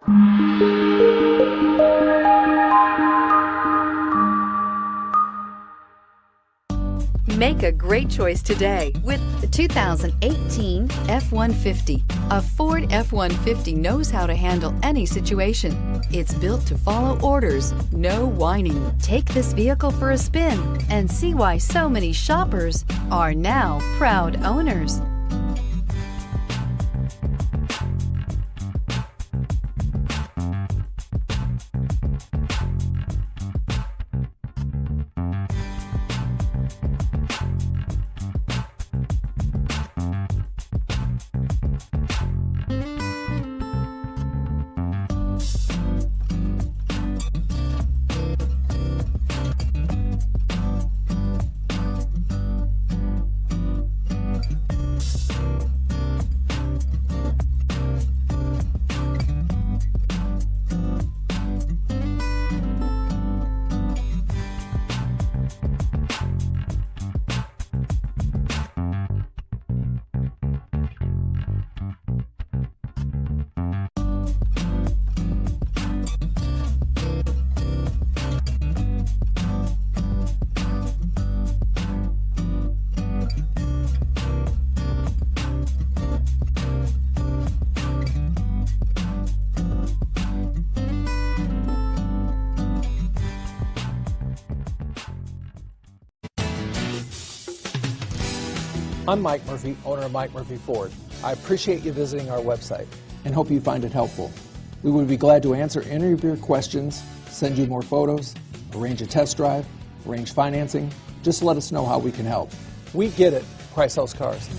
Make a great choice today with the 2018 F-150. A Ford F-150 knows how to handle any situation. It's built to follow orders, no whining. Take this vehicle for a spin and see why so many shoppers are now proud owners. I'm Mike Murphy, owner of Mike Murphy Ford. I appreciate you visiting our website and hope you find it helpful. We would be glad to answer any of your questions, send you more photos, arrange a test drive, arrange financing. Just let us know how we can help. We get it. Price sells cars.